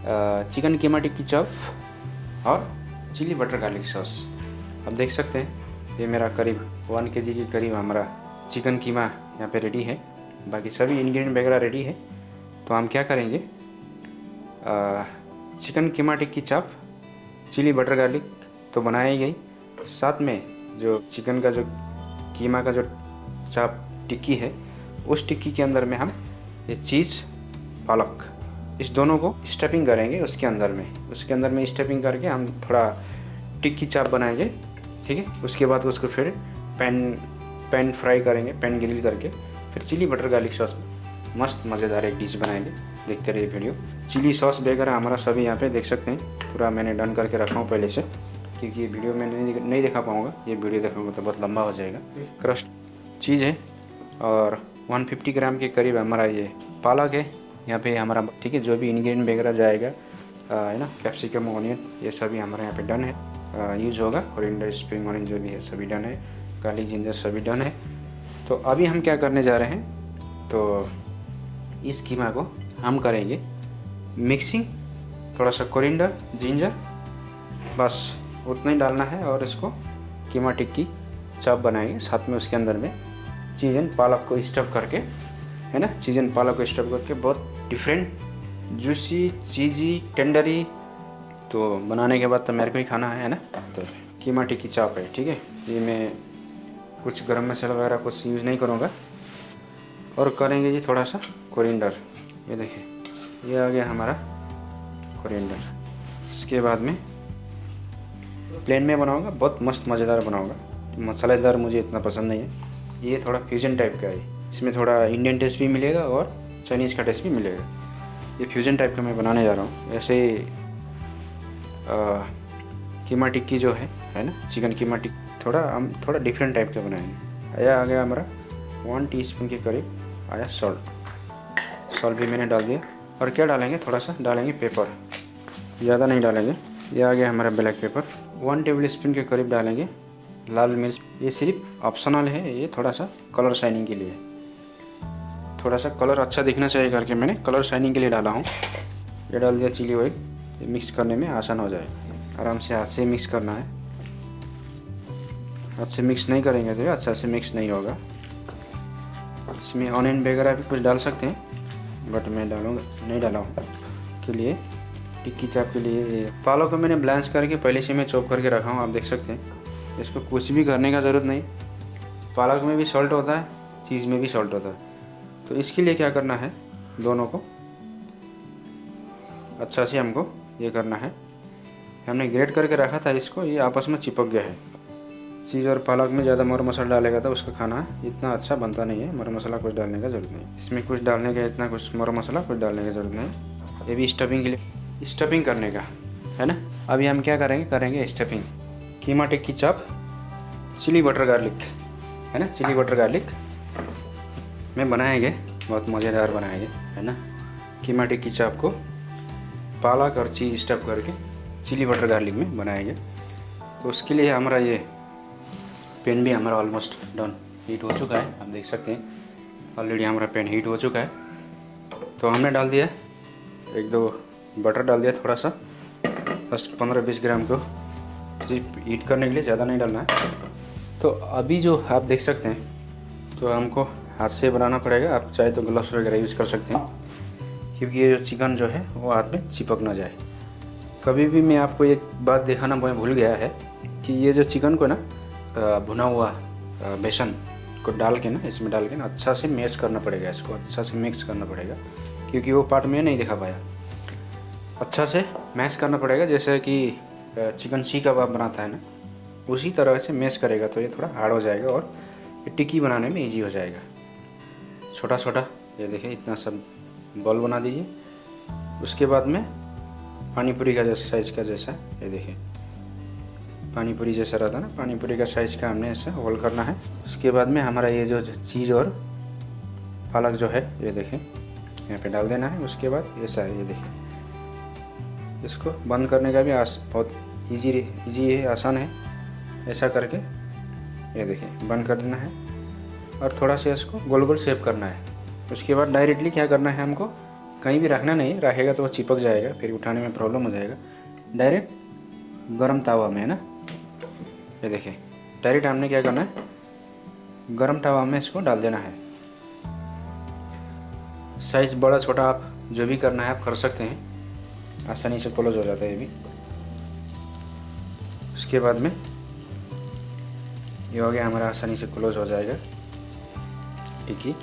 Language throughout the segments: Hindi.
चिकन कीमा टिक्की चॉप और चिली बटर गार्लिक सॉस। अब देख सकते हैं ये मेरा करीब 1 kg के करीब हमारा चिकन कीमा यहाँ पे रेडी है। बाकी सभी इंग्रेडिएंट वगैरह रेडी है। तो हम क्या करेंगे, चिकन कीमा टिक्की चॉप चिली बटर गार्लिक तो बनाई गई, साथ में जो चिकन का जो कीमा का जो चॉप टिक्की है उस टिक्की के अंदर में हम ये चीज़ पालक इस दोनों को स्टफिंग करेंगे उसके अंदर में स्टफिंग करके हम थोड़ा टिक्की चाप बनाएंगे। ठीक है, उसके बाद उसको फिर पैन फ्राई करेंगे, पैन ग्रिल करके फिर चिली बटर गार्लिक सॉस में मस्त मज़ेदार एक डिश बनाएंगे। देखते रहिए वीडियो। चिली सॉस वगैरह हमारा सभी यहाँ पे देख सकते हैं, पूरा मैंने डन करके रखा हूँ पहले से, क्योंकि वीडियो में नहीं दिखा पाऊँगा, ये वीडियो देखूँगा तो बहुत लंबा हो जाएगा। क्रस्ट चीज़ है और 150 ग्राम के करीब हमारा ये पालक है यहाँ पे हमारा। ठीक है, जो भी इंग्रेडिएंट वगैरह जाएगा है ना, कैप्सिकम, ऑनियन, ये सभी हमारे यहाँ पे डन है, यूज़ होगा। कोरिएंडर, स्प्रिंग ऑनियन जो भी है सभी डन है, गार्लिक, जिंजर सभी डन है। तो अभी हम क्या करने जा रहे हैं, तो इस कीमा को हम करेंगे मिक्सिंग, थोड़ा सा कोरिएंडर, जिंजर, बस उतना ही डालना है और इसको कीमा टिक्की चॉप बनाएंगे। साथ में उसके अंदर में चिकन पालक को स्टफ करके, है ना, चिकन पालक को स्टफ करके बहुत डिफरेंट, जूसी, चीज़ी, टेंडरी। तो बनाने के बाद तो मेरे को ही खाना है ना। तो कीमा टिक्की चॉप है, ठीक है। ये मैं कुछ गरम मसाला वगैरह कुछ यूज़ नहीं करूँगा। और करेंगे जी थोड़ा सा कोरिएंडर, ये देखिए ये आ गया हमारा कोरिएंडर। इसके बाद में प्लेन में बनाऊँगा, बहुत मस्त मज़ेदार बनाऊँगा। मसालेदार मुझे इतना पसंद नहीं है, ये थोड़ा फ्यूजन टाइप का है, इसमें थोड़ा इंडियन टेस्ट भी मिलेगा और चाइनीज़ का टेस्ट भी मिलेगा। ये फ्यूजन टाइप का मैं बनाने जा रहा हूँ। ऐसे कीमा टिक्की जो है ना, चिकन कीमा टिक्की हम थोड़ा डिफरेंट टाइप का बनाएंगे। आ गया हमारा 1 टीस्पून के करीब आया सॉल्ट भी मैंने डाल दिया। और क्या डालेंगे, थोड़ा सा डालेंगे पेपर, ज़्यादा नहीं डालेंगे। ये आ गया हमारा ब्लैक पेपर। 1 टेबल स्पून के करीब डालेंगे लाल मिर्च। ये सिर्फ ऑप्शनल है, ये थोड़ा सा कलर शाइनिंग के लिए, थोड़ा सा कलर अच्छा दिखना चाहिए करके मैंने कलर शाइनिंग के लिए डाला हूँ। ये डाल दिया चिली ऑयल, ये मिक्स करने में आसान हो जाए। आराम से हाथ से मिक्स करना है, हाथ से मिक्स नहीं करेंगे तो अच्छा से मिक्स नहीं होगा। इसमें ऑनियन वगैरह भी कुछ डाल सकते हैं, बट मैं नहीं डाला हूँ के लिए। टिक्की चाप के लिए पालक को मैंने ब्लांच करके पहले से मैं चॉप करके रखा हूँ, आप देख सकते हैं। इसको कुछ भी करने का ज़रूरत नहीं, पालक में भी सॉल्ट होता है, चीज़ में भी सॉल्ट होता है। तो इसके लिए क्या करना है, दोनों को अच्छा से हमको ये करना है। हमने ग्रेट करके रखा था इसको, ये आपस में चिपक गया है। चीज़ और पालक में ज़्यादा मर मसाला डालेगा तो उसका खाना इतना अच्छा बनता नहीं है। मर मसाला कुछ डालने का ज़रूरत नहीं, इसमें कुछ डालने का इतना कुछ मर मसाला कुछ डालने की ज़रूरत नहीं। ये भी स्टफिंग के लिए, स्टफिंग करने का है ना। अभी हम क्या करेंगे स्टफिंग कीमा टिक्की चॉप चिली बटर गार्लिक, है ना, चिली बटर गार्लिक में बनाएंगे, बहुत मज़ेदार बनाएंगे, है ना। कीमा टिक्की चॉप को पालक और चीज़ स्टफ करके चिली बटर गार्लिक में बनाएंगे। तो उसके लिए हमारा ये पैन भी हमारा ऑलमोस्ट डन हीट हो चुका है, आप देख सकते हैं ऑलरेडी हमारा पैन हीट हो चुका है। तो हमने डाल दिया 1-2 बटर डाल दिया, थोड़ा सा, बस 15-20 ग्राम को सिर्फ हीट करने के लिए, ज़्यादा नहीं डालना है। तो अभी जो आप देख सकते हैं, तो हमको हाथ से बनाना पड़ेगा। आप चाहे तो ग्लव्स वगैरह यूज़ कर सकते हैं, क्योंकि ये जो चिकन जो है वो हाथ में चिपक ना जाए। कभी भी मैं आपको एक बात दिखाना मैं भूल गया है कि ये जो चिकन को ना भुना हुआ बेसन को डाल के ना, इसमें डाल के ना अच्छा से मैश करना पड़ेगा, इसको अच्छा से मिक्स करना पड़ेगा, क्योंकि वो पार्ट में नहीं दिखा पाया। अच्छा से मैश करना पड़ेगा, जैसे कि चिकन सीख कबाब बनाता है ना, उसी तरह से मैश करेगा तो ये थोड़ा हार्ड हो जाएगा और टिक्की बनाने में इजी हो जाएगा। छोटा छोटा ये देखिए इतना सब बॉल बना दीजिए। उसके बाद में पानी पूरी का जैसा साइज़ का, जैसा ये देखिए पानी पूरी जैसा रहता है ना, पानी पूरी का साइज़ का हमने ऐसा होल करना है। उसके बाद में हमारा ये जो चीज़ और पालक जो है ये देखें यहाँ पे डाल देना है। उसके बाद ऐसा है, ये देखिए इसको बंद करने का भी बहुत ईजी है, आसान है। ऐसा करके ये देखिए बंद कर देना है और थोड़ा सा इसको गोल गोल शेप करना है। उसके बाद डायरेक्टली क्या करना है हमको, कहीं भी रखना नहीं, रखेगा तो वो चिपक जाएगा, फिर उठाने में प्रॉब्लम हो जाएगा। डायरेक्ट गरम तावा में है ना, ये देखिए डायरेक्ट हमने क्या करना है, गरम तावा में इसको डाल देना है। साइज़ बड़ा छोटा आप जो भी करना है आप कर सकते हैं, आसानी से क्लोज हो जाता है ये भी। उसके बाद में ये हो गया हमारा, आसानी से क्लोज हो जाएगा टिक्की।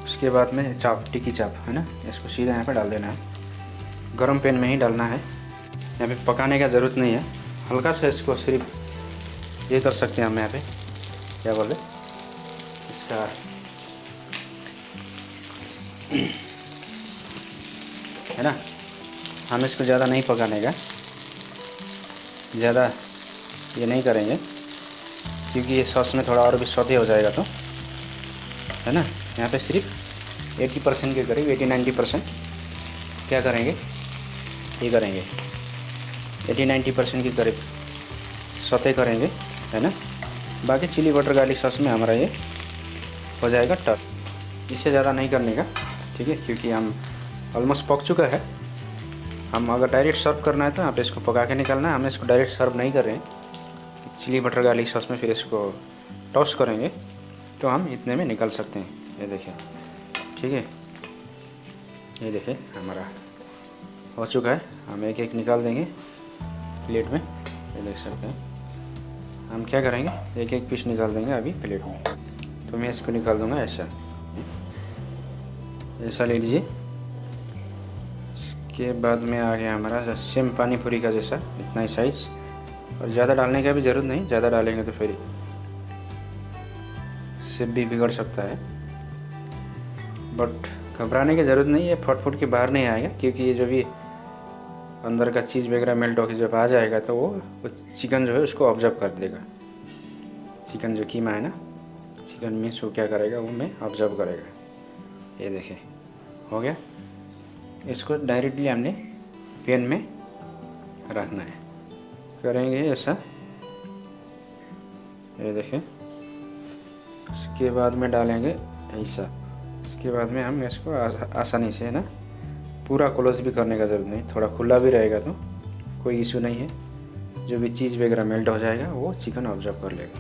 उसके बाद में चाप, टिक्की चाप है ना, इसको सीधा यहाँ पे डाल देना है। गरम पैन में ही डालना है, यहाँ पे पकाने का ज़रूरत नहीं है। हल्का सा इसको सिर्फ ये कर सकते हैं हम यहाँ पे, क्या बोले इसका है ना, हम इसको ज़्यादा नहीं पकाने का, ज़्यादा ये नहीं करेंगे क्योंकि ये सॉस में थोड़ा और भी सौते हो जाएगा, तो है ना। यहाँ पे सिर्फ 80% के करीब, 80-90% क्या करेंगे, ये करेंगे 80-90% के करीब सौते करेंगे, है ना। बाकी चिली बटर गार्लिक सॉस में हमारा ये हो जाएगा टफ। इससे ज़्यादा नहीं करने का, ठीक है, क्योंकि हम ऑलमोस्ट पक चुका है। हम अगर डायरेक्ट सर्व करना है तो आप इसको पका के निकालना है। हम इसको डायरेक्ट सर्व नहीं कर रहे हैं, चिली बटर गार्लिक सॉस में फिर इसको टॉस करेंगे तो हम इतने में निकाल सकते हैं। ये देखिए, ठीक है, ये देखिए हमारा हो चुका है। हम एक एक निकाल देंगे प्लेट में, ये देख सकते हैं। हम क्या करेंगे, एक एक पीस निकाल देंगे अभी प्लेट में। तो मैं इसको निकाल दूंगा ऐसा, ऐसा ले लीजिए। इसके बाद में आ गया हमारा सेम पानी पूरी का जैसा, इतना ही साइज़, और ज़्यादा डालने का भी ज़रूरत नहीं, ज़्यादा डालेंगे तो फिर सेब भी बिगड़ सकता है। बट घबराने की ज़रूरत नहीं है, फट फुट के बाहर नहीं आएगा, क्योंकि ये जो भी अंदर का चीज़ वगैरह मेल्ट होकर जब आ जाएगा तो वो चिकन जो है उसको ऑब्जर्व कर देगा। चिकन जो कीमा है ना, चिकन मीन्स वो क्या करेगा, वो में ऑब्जर्व करेगा। ये देखिए हो गया। इसको डायरेक्टली हमने पैन में रखना है, करेंगे ऐसा, ये देखिए। उसके बाद में डालेंगे ऐसा। इसके बाद में हम इसको आसानी से, है ना, पूरा क्लोज भी करने का ज़रूरत नहीं, थोड़ा खुला भी रहेगा तो कोई इशू नहीं है। जो भी चीज़ वगैरह मेल्ट हो जाएगा वो चिकन ऑब्जर्व कर लेगा।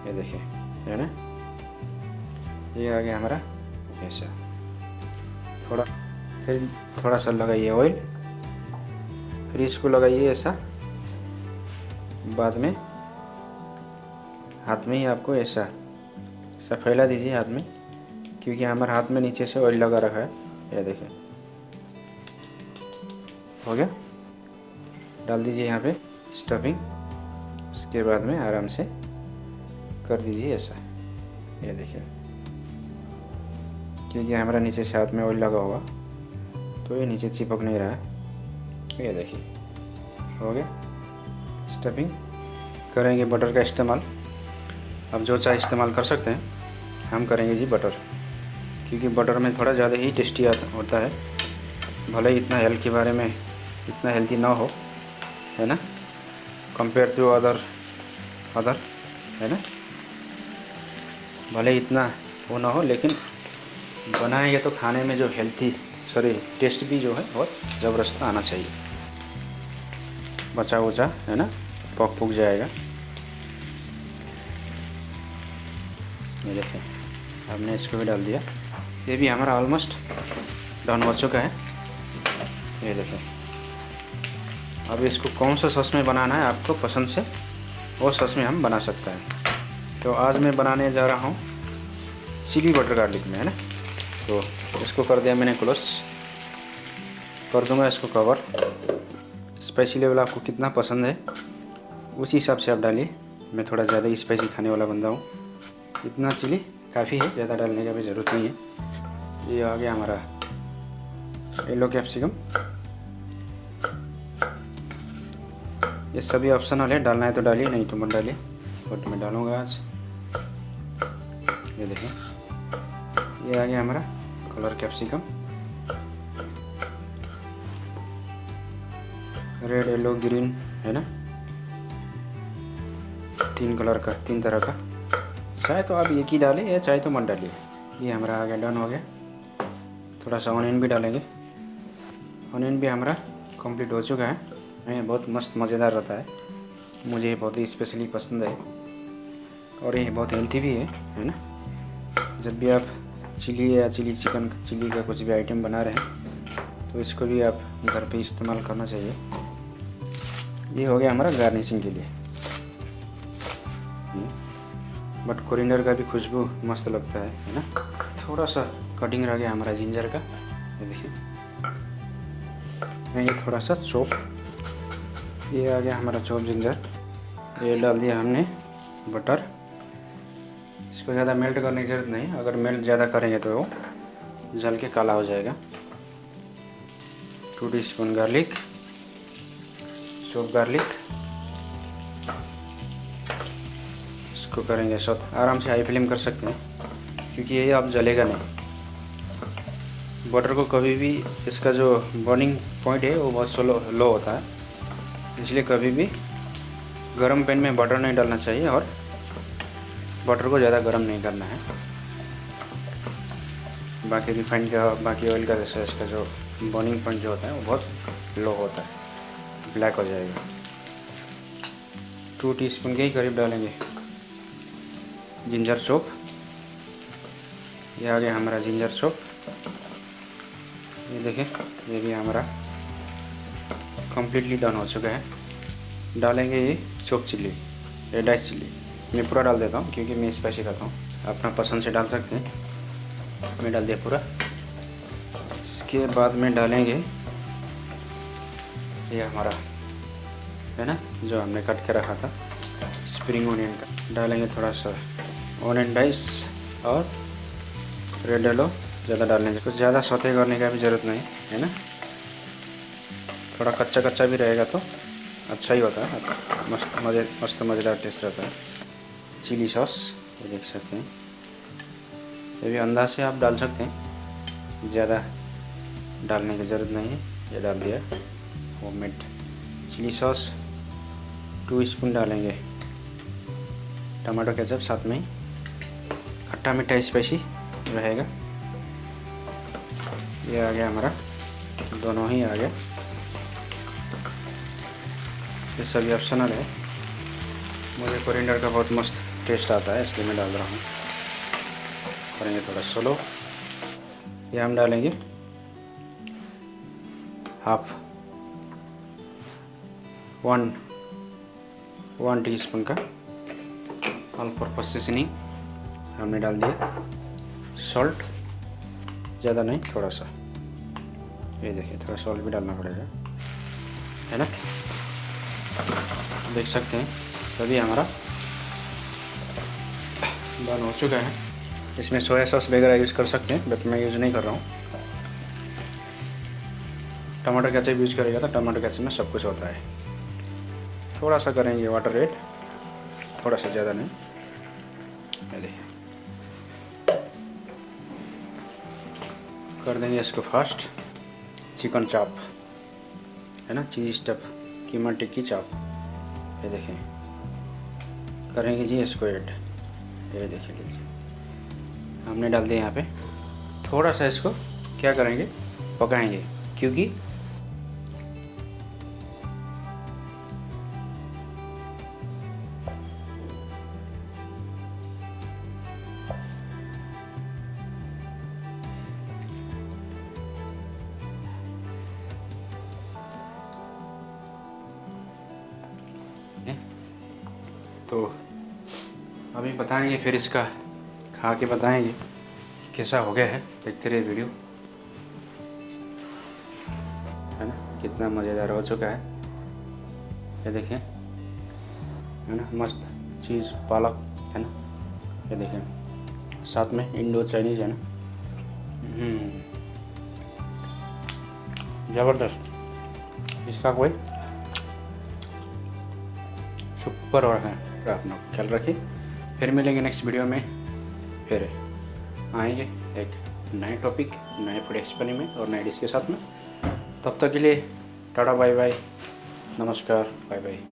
ये देखिए, है ना, ये आ गया हमारा ऐसा। थोड़ा फिर थोड़ा सा लगाइए ऑयल, फिर इसको लगाइए ऐसा। बाद में हाथ में ही आपको ऐसा फैला दीजिए हाथ में, क्योंकि हमारे हाथ में नीचे से ऑयल लगा रखा है। ये देखिए हो गया। डाल दीजिए यहाँ पे स्टफिंग। उसके बाद में आराम से कर दीजिए ऐसा, ये देखिए, क्योंकि हमारा नीचे से हाथ में ऑयल लगा होगा तो ये नीचे चिपक नहीं रहा है। ये देखिए हो गया। स्टफिंग करेंगे बटर का इस्तेमाल, आप जो चाहे इस्तेमाल कर सकते हैं, हम करेंगे जी बटर, क्योंकि बटर में थोड़ा ज़्यादा ही टेस्टी होता है। भले ही इतना हेल्थ के बारे में इतना हेल्दी ना हो, है ना, कंपेयर टू अदर है ना, भले ही इतना वो ना हो, लेकिन बनाएंगे तो खाने में जो टेस्ट भी जो है बहुत ज़बरदस्त आना चाहिए। बचा उचा, है ना, पक जाएगा। ये देखिए हमने इसको भी डाल दिया। ये भी हमारा ऑलमोस्ट डन हो चुका है। ये देखिए, अब इसको कौन सा सॉस में बनाना है आपको पसंद से, वो सॉस में हम बना सकते हैं। तो आज मैं बनाने जा रहा हूँ चिली बटर गार्लिक में, है ना। तो इसको कर दिया मैंने क्लोज, कर दूंगा इसको कवर। स्पाइसी लेवल आपको कितना पसंद है उसी हिसाब से आप डालिए। मैं थोड़ा ज़्यादा स्पाइसी खाने वाला बंदा हूँ, इतना चिली काफ़ी है, ज़्यादा डालने का भी ज़रूरत नहीं है। ये आ गया हमारा येलो कैप्सिकम। ये सभी ऑप्शनल है, डालना है तो डालिए, नहीं तो मत डालिए, बट मैं डालूँगा आज। ये देखिए ये आ गया हमारा colour capsicum, red yellow green, है ना, 3 कलर का, 3 तरह का। चाहे तो आप एक ही डालें या चाहे तो मत डालिए। ये हमारा आ गया, डन हो गया। थोड़ा सा ऑनियन भी डालेंगे। ऑनियन भी हमारा कंप्लीट हो चुका है। ये बहुत मस्त मज़ेदार रहता है, मुझे बहुत ही स्पेशली पसंद है और ये बहुत हेल्थी भी है ना। जब भी आप चिली या चिली चिकन, चिली का कुछ भी आइटम बना रहे हैं तो इसको भी आप घर पे इस्तेमाल करना चाहिए। ये हो गया हमारा गार्निशिंग के लिए। बट कोरिएंडर का भी खुशबू मस्त लगता है ना। थोड़ा सा कटिंग रह गया हमारा जिंजर का, ये देखिए। ये थोड़ा सा चॉप, ये आ गया हमारा चॉप जिंजर। ये डाल दिया हमने बटर। इसको ज़्यादा मेल्ट करने की ज़रूरत नहीं, अगर मेल्ट ज़्यादा करेंगे तो वो जल के काला हो जाएगा। 2 टीस्पून गार्लिक, चॉप गार्लिक। इसको करेंगे सॉट, आराम से हाई फ्लेम कर सकते हैं क्योंकि ये अब जलेगा नहीं। बटर को कभी भी, इसका जो बर्निंग पॉइंट है वो बहुत लो होता है, इसलिए कभी भी गरम पैन में बटर नहीं डालना चाहिए और बटर को ज़्यादा गरम नहीं करना है। बाकी रिफाइंड का, बाकी ऑयल का जैसे इसका जो बर्निंग पॉइंट जो होता है वो बहुत लो होता है, ब्लैक हो जाएगा। 2 टीस्पून के ही करीब डालेंगे जिंजर चॉप। ये आ गया हमारा जिंजर चॉप। ये देखिए, ये भी हमारा कम्प्लीटली डन हो चुका है। डालेंगे ये चॉप चिली, ये डाइस चिली। मैं पूरा डाल देता हूँ क्योंकि मैं स्पाइसी खाता हूँ, अपना पसंद से डाल सकते हैं। मैं डाल दिया पूरा। इसके बाद में डालेंगे ये हमारा है ना, जो हमने कट के रखा था स्प्रिंग ऑनियन का। डालेंगे थोड़ा सा ऑनियन डाइस और रेड येलो ज़्यादा डालने की, कुछ ज़्यादा सौते करने का भी ज़रूरत नहीं है ना। थोड़ा कच्चा कच्चा भी रहेगा तो अच्छा ही होता है, मस्त मज़ेदार टेस्ट रहता है। चिली सॉस, ये देख सकते हैं, ये भी अंदाज से आप डाल सकते हैं, ज़्यादा डालने की ज़रूरत नहीं है। ये डाल दिया होममेड चिली सॉस। 2 स्पून डालेंगे टमाटो केचप, साथ में ही खट्टा मीठा स्पाइसी रहेगा। ये आ गया हमारा, दोनों ही आ गया। ये सभी ऑप्शनल है, मुझे कोरिएंडर का बहुत मस्त टेस्ट आता है इसलिए मैं डाल रहा हूँ। करेंगे थोड़ा स्लो। ये हम डालेंगे वन टीस्पून का ऑल पर्पस सीजनिंग हमने डाल दिया। सॉल्ट ज़्यादा नहीं, थोड़ा सा, ये देखिए थोड़ा सॉल्ट भी डालना पड़ेगा है ना। देख सकते हैं सभी हमारा बन हो चुका है। इसमें सोया सॉस वगैरह यूज़ कर सकते हैं, बट मैं यूज़ नहीं कर रहा हूँ। टमाटर केचप यूज़ करेगा तो टमाटर केचप में सब कुछ होता है। थोड़ा सा करेंगे वाटर ऐड, थोड़ा सा, ज़्यादा नहीं। ये देखिए, कर देंगे इसको फास्ट। चिकन चाप है ना, चीज़ स्टफ कीमा टिक्की चाप, ये देखें, करेंगे जी इसको ऐड। ये देखिए लीजिए, हमने डाल दिया यहाँ पे। थोड़ा सा इसको क्या करेंगे, पकाएंगे, क्योंकि तो अभी बताएंगे, फिर इसका खा के बताएंगे कैसा हो गया है। देखते रहिए वीडियो, है ना, कितना मज़ेदार हो चुका है। ये देखें, है ना, मस्त चीज़ पालक है ना, ये देखें, साथ में इंडो चाइनीज़ है ना, ज़बरदस्त। इसका कोई सुपर और है, अपना ख्याल रखिए। फिर मिलेंगे नेक्स्ट वीडियो में, फिर आएंगे एक नए टॉपिक, नए फूड एक्सपेरिमेंट और नए डिश के साथ में। तब तक के लिए टाटा, बाय बाय, नमस्कार, बाय बाय।